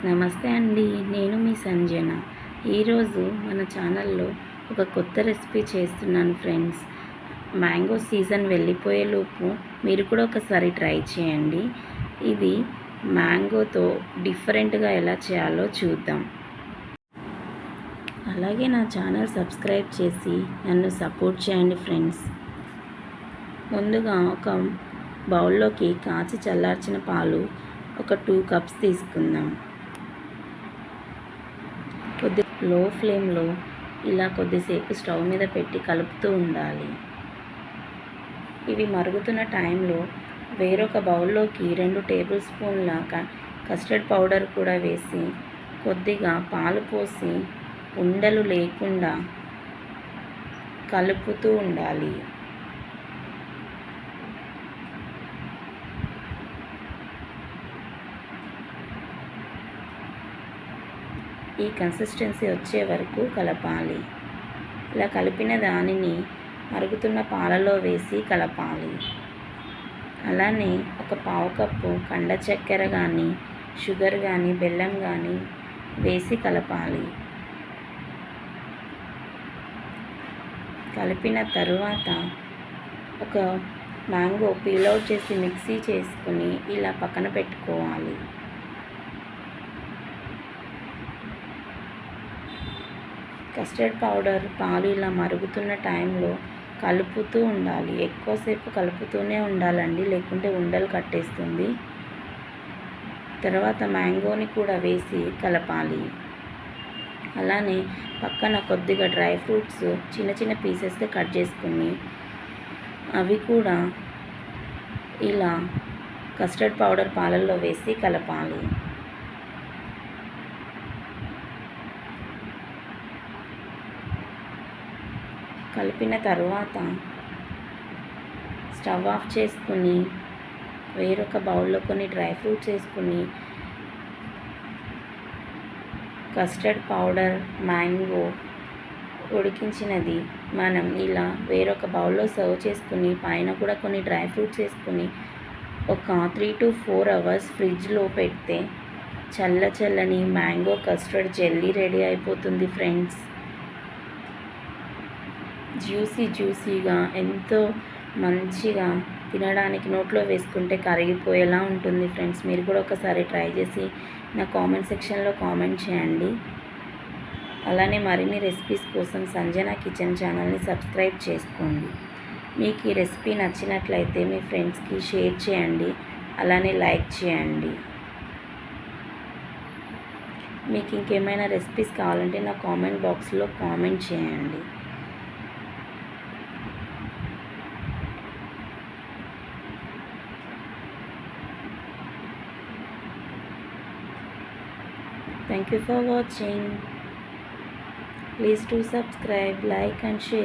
నమస్తే అండి. నేను మీ సంజన. ఈరోజు మన ఛానల్లో ఒక కొత్త రెసిపీ చేస్తున్నాను ఫ్రెండ్స్. మ్యాంగో సీజన్ వెళ్ళిపోయేలోపు మీరు కూడా ఒకసారి ట్రై చేయండి. ఇది మ్యాంగోతో డిఫరెంట్గా ఎలా చేయాలో చూద్దాం. అలాగే నా ఛానల్ సబ్స్క్రైబ్ చేసి నన్ను సపోర్ట్ చేయండి ఫ్రెండ్స్. ముందుగా ఒక బౌల్లోకి కాచి చల్లార్చిన పాలు ఒక 2 కప్స్ తీసుకుందాం. లో ఫ్లేమ్లో ఇలా కొద్దిసేపు స్టవ్ మీద పెట్టి కలుపుతూ ఉండాలి. ఇవి మరుగుతున్న టైంలో వేరొక బౌల్లోకి 2 టేబుల్ స్పూన్ల కస్టర్డ్ పౌడర్ కూడా వేసి కొద్దిగా పాలు పోసి ఉండలు లేకుండా కలుపుతూ ఉండాలి. ఈ కన్సిస్టెన్సీ వచ్చే వరకు కలపాలి. ఇలా కలిపిన దానిని మరుగుతున్న పాలలో వేసి కలపాలి. అలానే ఒక పావు కప్పు కండ చక్కెర కానీ షుగర్ కానీ బెల్లం కానీ వేసి కలపాలి. కలిపిన తరువాత ఒక మ్యాంగో పీల్ అవుట్ చేసి మిక్సీ చేసుకుని ఇలా పక్కన పెట్టుకోవాలి. కస్టర్డ్ పౌడర్ పాలు ఇలా మరుగుతున్న టైంలో కలుపుతూ ఉండాలి. ఎక్కువసేపు కలుపుతూనే ఉండాలండి, లేకుంటే ఉండలు కట్టేస్తుంది. తర్వాత మ్యాంగోని కూడా వేసి కలపాలి. అలానే పక్కన కొద్దిగా డ్రై ఫ్రూట్స్ చిన్న చిన్న పీసెస్గా కట్ చేసుకుని అవి కూడా ఇలా కస్టర్డ్ పౌడర్ పాలల్లో వేసి కలపాలి. కలిపిన తరువాత స్టవ్ ఆఫ్ చేసుకుని వేరొక బౌల్లో కొన్ని డ్రై ఫ్రూట్స్ వేసుకుని కస్టర్డ్ పౌడర్ మ్యాంగో ఉడికించినది మనం ఇలా వేరొక బౌల్లో సర్వ్ చేసుకుని పైన కూడా కొన్ని డ్రై ఫ్రూట్స్ వేసుకుని ఒక 3 to 4 అవర్స్ ఫ్రిడ్జ్లో పెడితే చల్లని మ్యాంగో కస్టర్డ్ జెల్లీ రెడీ అయిపోతుంది ఫ్రెండ్స్. జ్యూసీగా ఎంతో మంచిగా తినడానికి నోట్లో వేసుకుంటే కరిగిపోయేలా ఉంటుంది ఫ్రెండ్స్. మీరు కూడా ఒకసారి ట్రై చేసి నా కామెంట్ సెక్షన్లో కామెంట్ చేయండి. అలానే మరిన్ని రెసిపీస్ కోసం సంజన కిచెన్ ఛానల్ని సబ్స్క్రైబ్ చేసుకోండి. మీకు ఈ రెసిపీ నచ్చినట్లయితే మీ ఫ్రెండ్స్కి షేర్ చేయండి, అలానే లైక్ చేయండి. మీకు ఇంకేమైనా రెసిపీస్ కావాలంటే నా కామెంట్ బాక్స్లో కామెంట్ చేయండి. Thank you for watching. Please do subscribe, like and share.